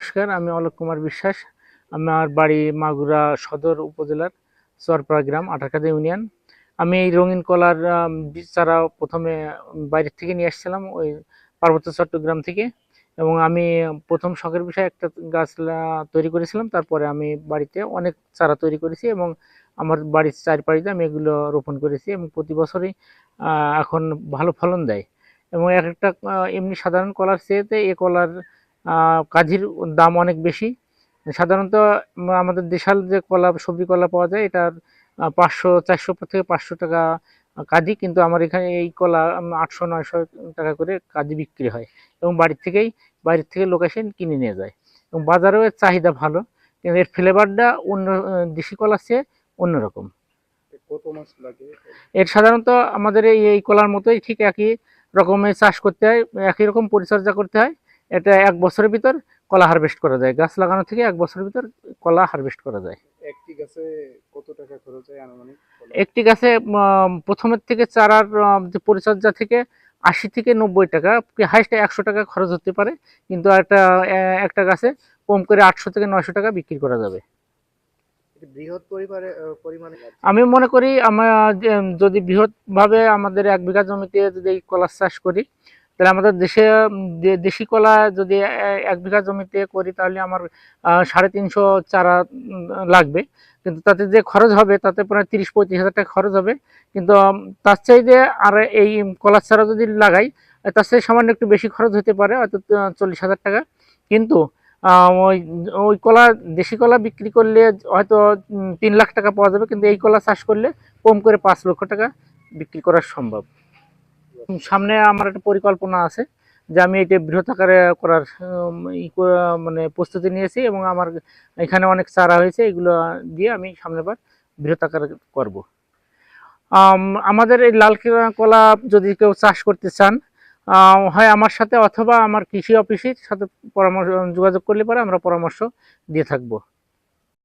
নমস্কার, আমি অলোক কুমার বিশ্বাস। আমার বাড়ি মাগুরা সদর উপজেলার চরপাড়া গ্রাম, আটারকাঁদি ইউনিয়ন। আমি এই রঙিন কলার বীজ চারা প্রথমে বাইরের থেকে নিয়ে আসছিলাম, ওই পার্বত্য চট্টগ্রাম থেকে। এবং আমি প্রথম শখের বিষয়ে একটা গাছ তৈরি করেছিলাম। তারপরে আমি বাড়িতে অনেক চারা তৈরি করেছি এবং আমার বাড়ির চারপাশে আমি এগুলো রোপণ করেছি এবং প্রতি বছরই এখন ভালো ফলন দেয়। এবং এক একটা এমনি সাধারণ কলার চেয়েতে এ কলার কাজির দাম অনেক বেশি। সাধারণত আমাদের দেশাল যে কলা, সবজি কলা পাওয়া যায়, এটার 500-400 থেকে 500 টাকা কাজি, কিন্তু আমার এখানে এই কলা 800-900 টাকা করে কাজি বিক্রি হয়। এবং বাইরের থেকে লোক এসে কিনে নিয়ে যায় এবং বাজারেও এর চাহিদা ভালো, কিন্তু এর ফ্লেভারটা অন্য দেশি কলার চেয়ে অন্যরকম। কত মাস লাগে? এর সাধারণত আমাদের এই কলার মতোই ঠিক একই রকমের চাষ করতে হয়, একই রকম পরিচর্যা করতে হয়। এটা 1 বছরের ভিতর কলা হারভেস্ট করা যায়, গাছ লাগানো থেকে 1 বছরের ভিতর কলা হারভেস্ট করা যায়। একটি গাছে কত টাকা খরচ হয় আনুমানিক? একটি গাছে প্রথমের থেকে চারার যে পরিচর্যা থেকে 80 থেকে 90 টাকা, হাইস্ট 100 টাকা খরচ হতে পারে, কিন্তু একটা গাছে কম করে 800 থেকে 900 টাকা বিক্রি করা যাবে। বৃহৎ পরিমাণে আমি মনে করি আমরা যদি বৃহৎভাবে আমাদের 1 বিঘা জমিতে যদি এই কলা চাষ করি, তাহলে আমাদের দেশি কলা যদি 1 বিঘা জমিতে করি, তাহলে আমার 350 চারা লাগবে। কিন্তু তাতে যে খরচ হবে, তাতে প্রায় 30-35 হাজার টাকা খরচ হবে। কিন্তু তার চাইতে আর এই কলার চারা যদি লাগাই, তার চাইতে সামান্য একটু বেশি খরচ হতে পারে, হয়তো 40 হাজার টাকা। কিন্তু ওই ওই কলা, দেশি কলা বিক্রি করলে হয়তো 3 লাখ টাকা পাওয়া যাবে, কিন্তু এই কলা চাষ করলে কম করে 5 লক্ষ টাকা বিক্রি করা সম্ভব। সামনে আমার একটা পরিকল্পনা আছে যে আমি এটা বৃহৎ আকারে করার মানে প্রস্তুতি নিয়েছি, এবং আমার এখানে অনেক চারা হয়েছে, এগুলো দিয়ে আমি সামনেবার বৃহৎ আকারে করব। আমাদের এই লাল কলা যদি কেউ চাষ করতে চান, হয় আমার সাথে অথবা আমার কৃষি অফিসের সাথে যোগাযোগ করলে পরে আমরা পরামর্শ দিয়ে থাকবো।